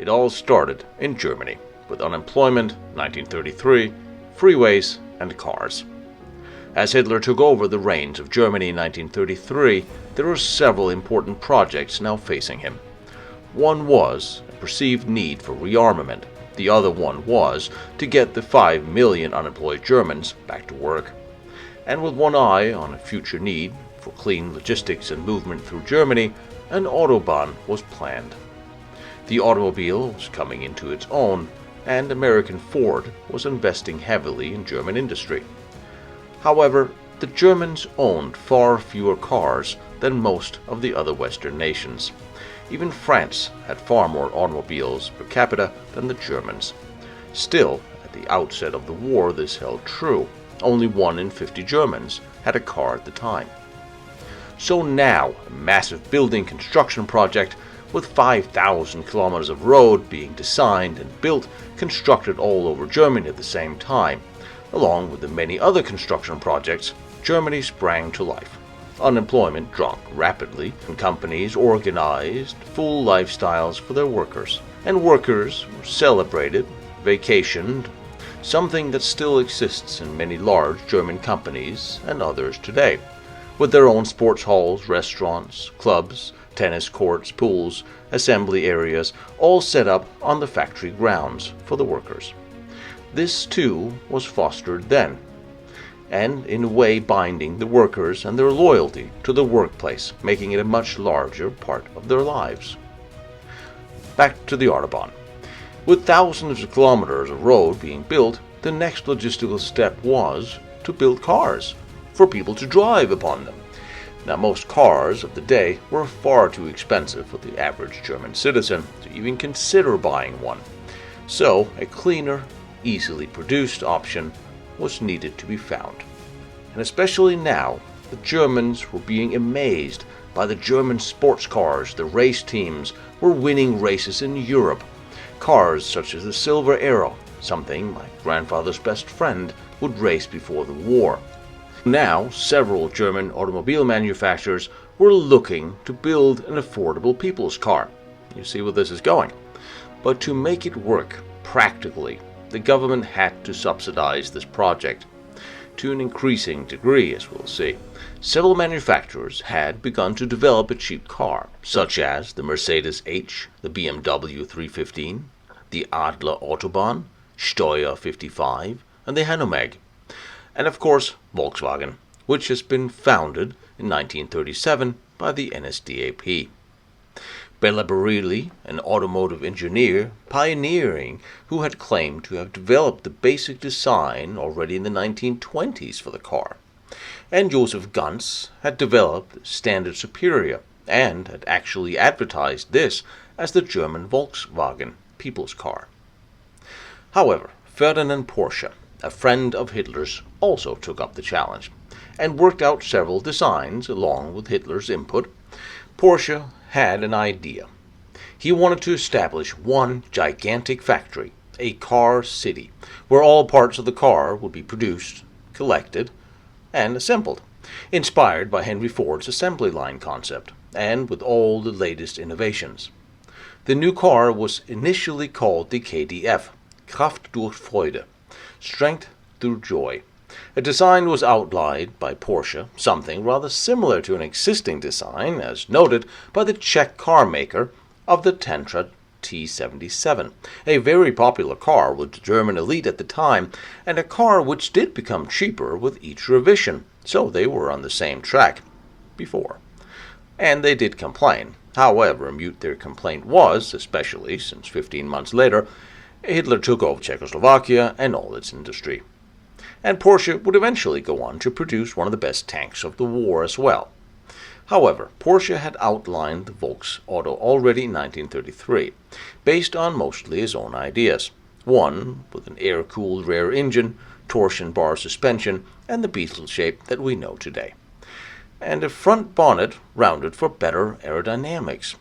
It all started in Germany, with unemployment, 1933, freeways, and cars. As Hitler took over the reins of Germany in 1933, there were several important projects now facing him. One was a perceived need for rearmament. The other one was to get the 5 million unemployed Germans back to work. And with one eye on a future need for clean logistics and movement through Germany, an autobahn was planned. The automobile was coming into its own, and American Ford was investing heavily in German industry. However, the Germans owned far fewer cars than most of the other Western nations. Even France had far more automobiles per capita than the Germans. Still, at the outset of the war this held true. Only 1 in 50 Germans had a car at the time. So now, a massive building construction project with 5,000 kilometers of road being designed and built, constructed all over Germany at the same time. Along with the many other construction projects, Germany sprang to life. Unemployment dropped rapidly, and companies organized full lifestyles for their workers. And workers were celebrated, vacationed, something that still exists in many large German companies and others today, with their own sports halls, restaurants, clubs, tennis courts, pools, assembly areas, all set up on the factory grounds for the workers. This too was fostered then, and in a way binding the workers and their loyalty to the workplace, making it a much larger part of their lives. Back to the Autobahn. With thousands of kilometers of road being built, the next logistical step was to build cars for people to drive upon them. Now, most cars of the day were far too expensive for the average German citizen to even consider buying one. So, a cleaner, easily produced option was needed to be found. And especially now, the Germans were being amazed by the German sports cars. The race teams were winning races in Europe. Cars such as the Silver Arrow, something my grandfather's best friend would race before the war. Now, several German automobile manufacturers were looking to build an affordable people's car. You see where this is going. But to make it work practically, the government had to subsidize this project to an increasing degree, as we'll see. Several manufacturers had begun to develop a cheap car, such as the Mercedes H, the BMW 315, the Adler Autobahn, Steuer 55, and the Hanomag. And of course, Volkswagen, which has been founded in 1937 by the NSDAP. Bela Bareilly, an automotive engineer, pioneering, who had claimed to have developed the basic design already in the 1920s for the car. And Joseph Ganz had developed the Standard Superior, and had actually advertised this as the German Volkswagen people's car. However, Ferdinand Porsche, a friend of Hitler's, also took up the challenge, and worked out several designs along with Hitler's input. Porsche had an idea. He wanted to establish one gigantic factory, a car city, where all parts of the car would be produced, collected, and assembled, inspired by Henry Ford's assembly line concept, and with all the latest innovations. The new car was initially called the KDF, Kraft durch Freude, strength through joy. A design was outlined by Porsche, something rather similar to an existing design, as noted by the Czech car maker of the Tantra T77, a very popular car with the German elite at the time, and a car which did become cheaper with each revision, so they were on the same track before. And they did complain. However mute their complaint was, especially since 15 months later, Hitler took over Czechoslovakia and all its industry. And Porsche would eventually go on to produce one of the best tanks of the war as well. However, Porsche had outlined the Volks Auto already in 1933, based on mostly his own ideas. One with an air-cooled rear engine, torsion bar suspension, and the Beetle shape that we know today. And a front bonnet rounded for better aerodynamics.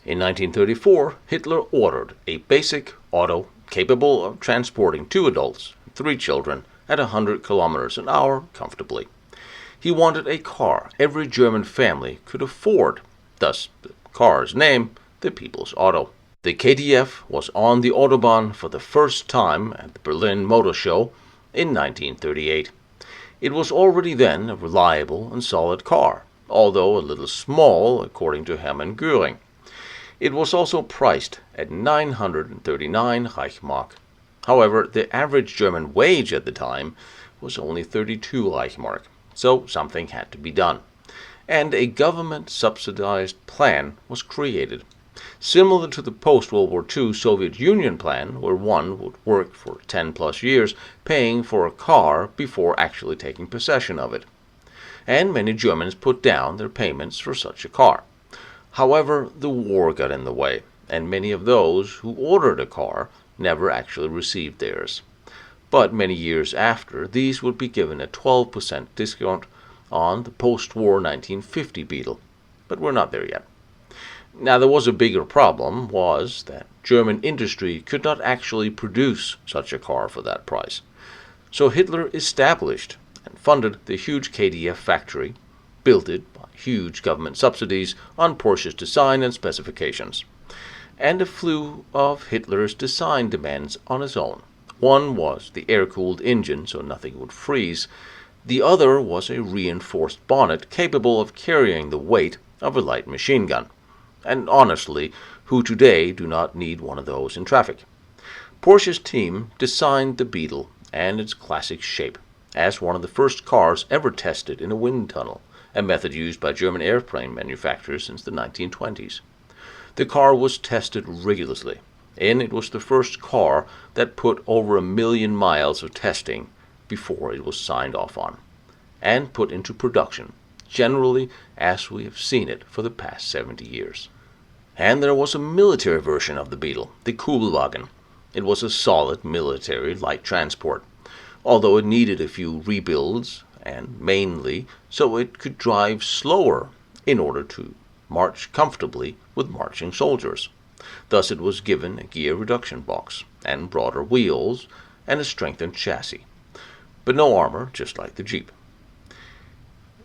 In 1934, Hitler ordered a basic auto capable of transporting 2 adults, 3 children, at 100 kilometers an hour comfortably. He wanted a car every German family could afford, thus the car's name, the People's Auto. The KDF was on the Autobahn for the first time at the Berlin Motor Show in 1938. It was already then a reliable and solid car, although a little small according to Hermann Göring. It was also priced at 939 Reichsmark. However, the average German wage at the time was only 32 Reichsmark, so something had to be done. And a government-subsidized plan was created, similar to the post-World War II Soviet Union plan, where one would work for 10+ years paying for a car before actually taking possession of it. And many Germans put down their payments for such a car. However, the war got in the way, and many of those who ordered a car never actually received theirs. But many years after, these would be given a 12% discount on the post-war 1950 Beetle. But we're not there yet. Now, there was a bigger problem, was that German industry could not actually produce such a car for that price. So Hitler established and funded the huge KDF factory, built it by huge government subsidies on Porsche's design and specifications, and a few of Hitler's design demands on his own. One was the air-cooled engine so nothing would freeze. The other was a reinforced bonnet capable of carrying the weight of a light machine gun. And honestly, who today do not need one of those in traffic? Porsche's team designed the Beetle and its classic shape as one of the first cars ever tested in a wind tunnel, a method used by German airplane manufacturers since the 1920s. The car was tested rigorously, and it was the first car that put over 1 million miles of testing before it was signed off on, and put into production, generally as we have seen it for the past 70 years. And there was a military version of the Beetle, the Kugelwagen. It was a solid military light transport, although it needed a few rebuilds, and mainly so it could drive slower in order to march comfortably with marching soldiers. Thus it was given a gear reduction box, and broader wheels, and a strengthened chassis, but no armor, just like the Jeep.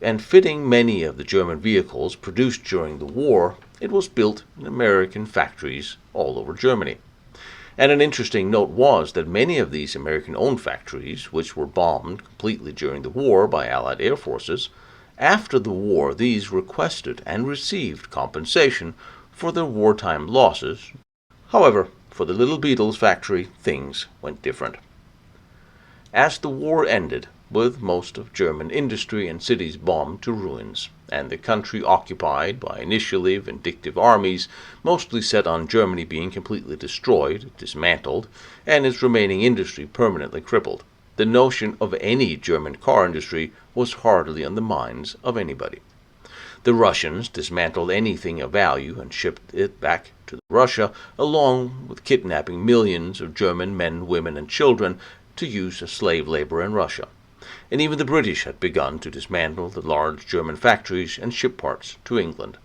And fitting many of the German vehicles produced during the war, it was built in American factories all over Germany. And an interesting note was that many of these American-owned factories, which were bombed completely during the war by Allied air forces, after the war these requested and received compensation for their wartime losses. However, for the little Beetle's factory, things went different. As the war ended, with most of German industry and cities bombed to ruins, and the country occupied by initially vindictive armies, mostly set on Germany being completely destroyed, dismantled, and its remaining industry permanently crippled, the notion of any German car industry was hardly on the minds of anybody. The Russians dismantled anything of value and shipped it back to Russia, along with kidnapping millions of German men, women, and children to use as slave labor in Russia. And even the British had begun to dismantle the large German factories and ship parts to England.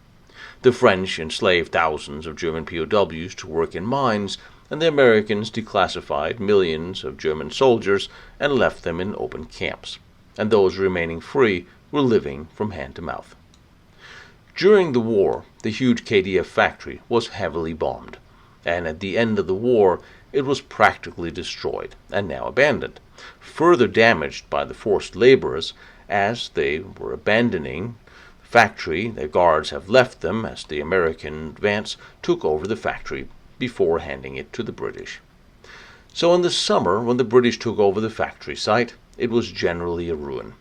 The French enslaved thousands of German POWs to work in mines, and the Americans declassified millions of German soldiers and left them in open camps, and those remaining free were living from hand to mouth. During the war, the huge KDF factory was heavily bombed, and at the end of the war it was practically destroyed and now abandoned, further damaged by the forced laborers as they were abandoning the factory. The guards have left them as the American advance took over the factory before handing it to the British. So in the summer, when the British took over the factory site, it was generally a ruin.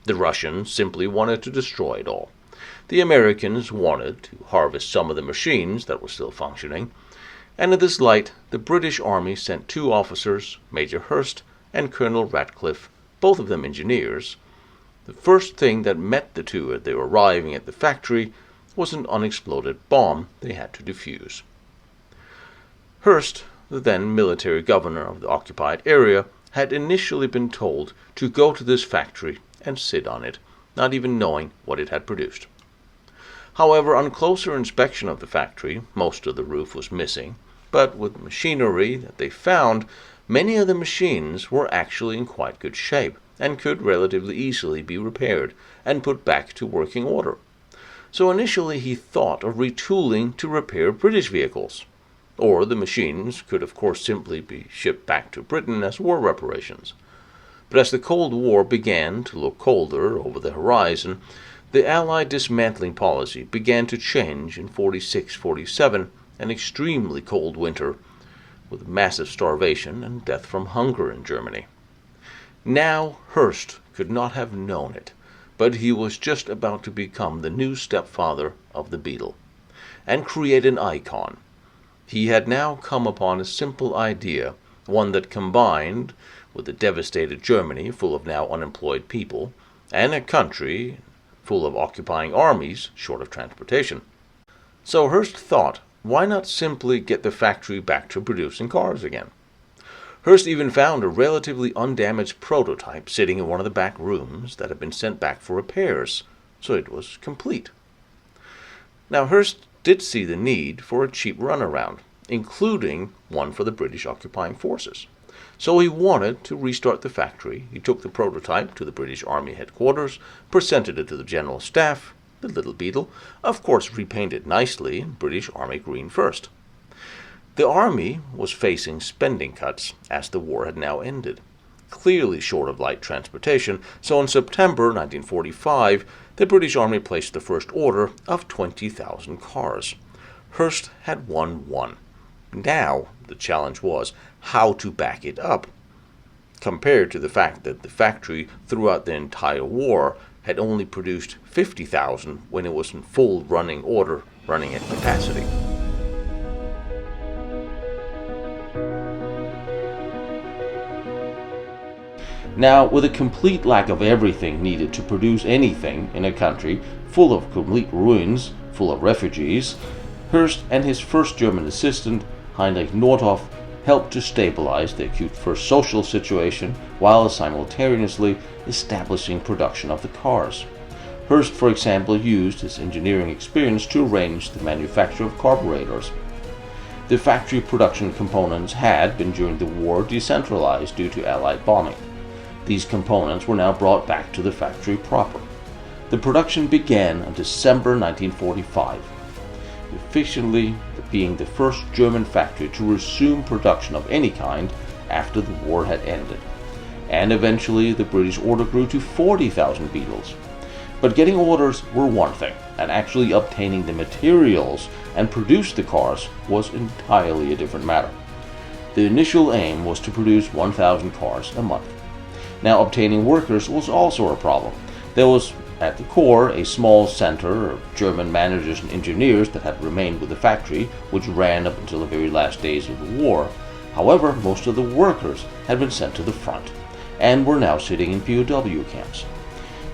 The Russians simply wanted to destroy it all. The Americans wanted to harvest some of the machines that were still functioning, and in this light the British Army sent 2 officers, Major Hurst and Colonel Ratcliffe, both of them engineers. The first thing that met the two as they were arriving at the factory was an unexploded bomb they had to defuse. Hurst, the then military governor of the occupied area, had initially been told to go to this factory and sit on it, not even knowing what it had produced. However, on closer inspection of the factory, most of the roof was missing, but with machinery that they found, many of the machines were actually in quite good shape and could relatively easily be repaired and put back to working order. So initially he thought of retooling to repair British vehicles. or the machines could of course simply be shipped back to Britain as war reparations. But as the Cold War began to look colder over the horizon, the Allied dismantling policy began to change in 46-47, an extremely cold winter, with massive starvation and death from hunger in Germany. Now Hearst could not have known it, but he was just about to become the new stepfather of the Beetle, and create an icon. He had now come upon a simple idea, one that combined with a devastated Germany full of now unemployed people, and a country full of occupying armies short of transportation. So Hearst thought, why not simply get the factory back to producing cars again? Hearst even found a relatively undamaged prototype sitting in one of the back rooms that had been sent back for repairs, so it was complete. Now Hearst did see the need for a cheap runaround, including one for the British occupying forces. So he wanted to restart the factory. He took the prototype to the British Army headquarters, presented it to the General Staff, the little Beetle, of course repainted nicely in British Army green first. The Army was facing spending cuts as the war had now ended, clearly short of light transportation, so in September 1945, the British Army placed the first order of 20,000 cars. Hearst had won one. Now the challenge was how to back it up, compared to the fact that the factory throughout the entire war had only produced 50,000 when it was in full running order, running at capacity. Now, with a complete lack of everything needed to produce anything in a country full of complete ruins, full of refugees, Hearst and his first German assistant, Heinrich Nordhoff, helped to stabilize the acute first social situation while simultaneously establishing production of the cars. Hearst, for example, used his engineering experience to arrange the manufacture of carburetors. The factory production components had been during the war decentralized due to Allied bombing. These components were now brought back to the factory proper. The production began in December 1945, officially being the first German factory to resume production of any kind after the war had ended. And eventually the British order grew to 40,000 Beetles. But getting orders were one thing, and actually obtaining the materials and produce the cars was entirely a different matter. The initial aim was to produce 1,000 cars a month. Now, obtaining workers was also a problem. There was, at the core, a small center of German managers and engineers that had remained with the factory, which ran up until the very last days of the war. However, most of the workers had been sent to the front, and were now sitting in POW camps,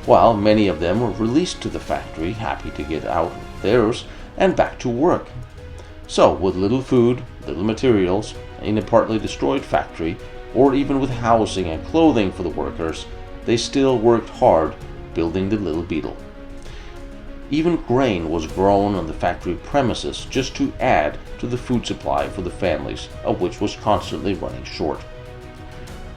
while many of them were released to the factory, happy to get out of theirs and back to work. So, with little food, little materials, in a partly destroyed factory, or even with housing and clothing for the workers, they still worked hard building the little Beetle. Even grain was grown on the factory premises just to add to the food supply for the families, of which was constantly running short.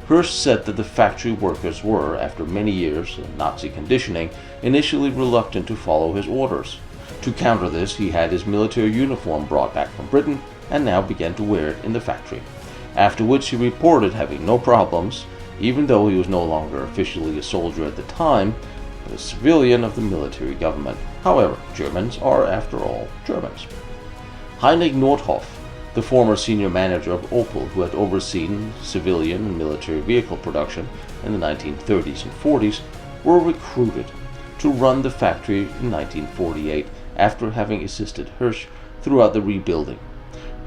Hearst said that the factory workers were, after many years of Nazi conditioning, initially reluctant to follow his orders. To counter this, he had his military uniform brought back from Britain and now began to wear it in the factory, after which he reported having no problems, even though he was no longer officially a soldier at the time, but a civilian of the military government. However, Germans are, after all, Germans. Heinrich Nordhoff, the former senior manager of Opel, who had overseen civilian and military vehicle production in the 1930s and 40s, were recruited to run the factory in 1948 after having assisted Hirsch throughout the rebuilding.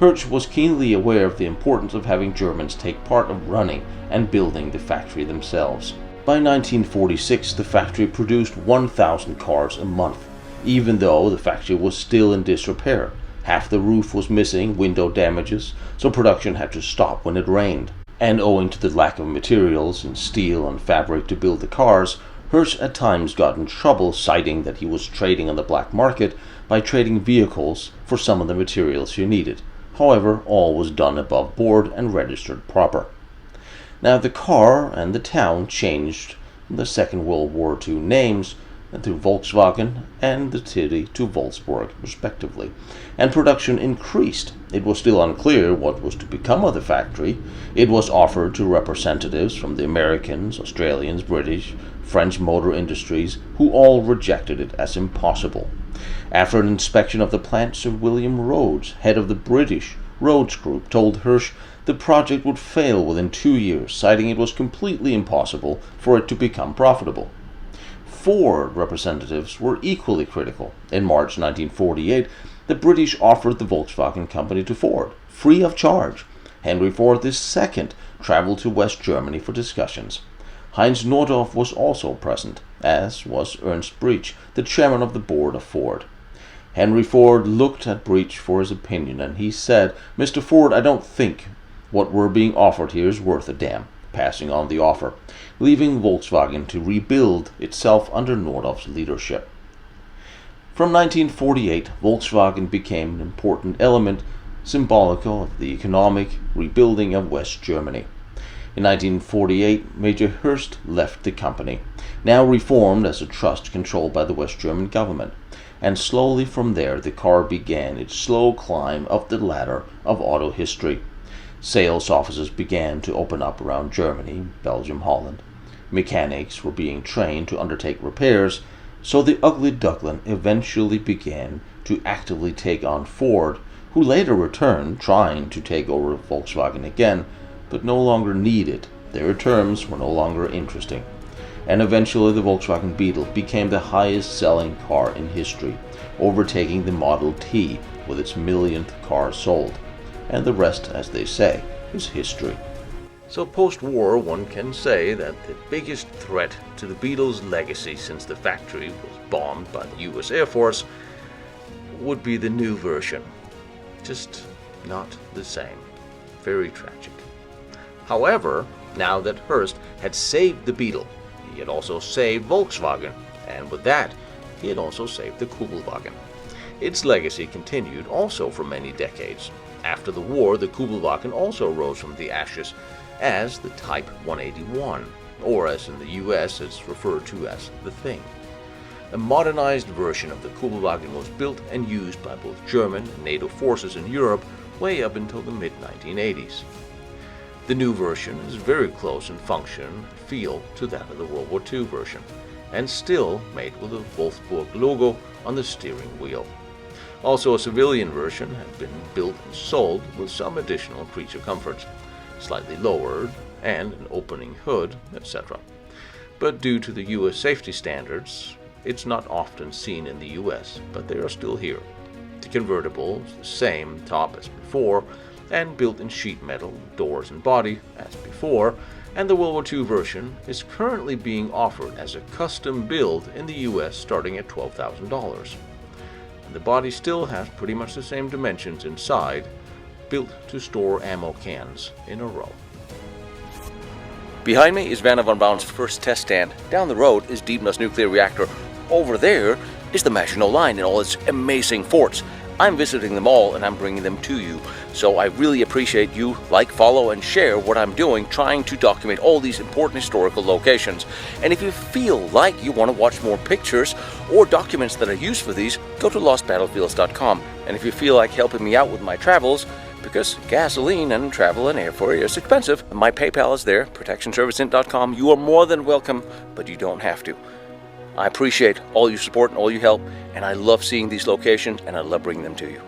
Hirsch was keenly aware of the importance of having Germans take part of running and building the factory themselves. By 1946, the factory produced 1,000 cars a month, even though the factory was still in disrepair. Half the roof was missing, window damages, so production had to stop when it rained. And owing to the lack of materials and steel and fabric to build the cars, Hirsch at times got in trouble, citing that he was trading on the black market by trading vehicles for some of the materials he needed. However, all was done above board and registered proper. Now the car and the town changed the Second World War II names to Volkswagen and the city to Wolfsburg, respectively, and production increased. It was still unclear what was to become of the factory. It was offered to representatives from the Americans, Australians, British, French motor industries, who all rejected it as impossible. After an inspection of the plant, Sir William Rhodes, head of the British Rhodes Group, told Hirsch the project would fail within 2 years, citing it was completely impossible for it to become profitable. Ford representatives were equally critical. In March 1948, the British offered the Volkswagen company to Ford, free of charge. Henry Ford II traveled to West Germany for discussions. Heinz Nordhoff was also present, as was Ernst Breech, the chairman of the board of Ford. Henry Ford looked at Breech for his opinion, and he said, "Mr. Ford, I don't think what we're being offered here is worth a damn," passing on the offer, leaving Volkswagen to rebuild itself under Nordhoff's leadership. From 1948, Volkswagen became an important element symbolical of the economic rebuilding of West Germany. In 1948, Major Hirsch left the company, now reformed as a trust controlled by the West German government, and slowly from there the car began its slow climb up the ladder of auto history. Sales offices began to open up around Germany, Belgium, Holland. Mechanics were being trained to undertake repairs, so the ugly duckling eventually began to actively take on Ford, who later returned, trying to take over Volkswagen again, but no longer needed. Their terms were no longer interesting. And eventually the Volkswagen Beetle became the highest selling car in history, overtaking the Model T with its millionth car sold. And the rest, as they say, is history. So post-war, one can say that the biggest threat to the Beetle's legacy since the factory was bombed by the US Air Force would be the new version. Just not the same. Very tragic. However, now that Hirsch had saved the Beetle, he had also saved Volkswagen, and with that, he had also saved the Kubelwagen. Its legacy continued also for many decades. After the war, the Kubelwagen also rose from the ashes as the Type 181, or as in the US it's referred to as the Thing. A modernized version of the Kubelwagen was built and used by both German and NATO forces in Europe way up until the mid-1980s. The new version is very close in function and feel to that of the World War II version, and still made with the Wolfsburg logo on the steering wheel. Also, a civilian version had been built and sold with some additional creature comforts, slightly lowered and an opening hood, etc. But due to the US safety standards, it's not often seen in the US, but they are still here. The convertible is the same top as before, and built in sheet metal, doors and body as before, and the World War II version is currently being offered as a custom build in the US starting at $12,000. And the body still has pretty much the same dimensions inside, built to store ammo cans in a row. Behind me is Werner von Braun's first test stand. Down the road is Diebner's nuclear reactor. Over there is the Maginot Line and all its amazing forts. I'm visiting them all and I'm bringing them to you. So I really appreciate you like, follow, and share what I'm doing, trying to document all these important historical locations. And if you feel like you want to watch more pictures or documents that are used for these, go to lostbattlefields.com. And if you feel like helping me out with my travels, because gasoline and travel and airfare is expensive, my PayPal is there, protectionserviceint.com. You are more than welcome, but you don't have to. I appreciate all your support and all your help, and I love seeing these locations, and I love bringing them to you.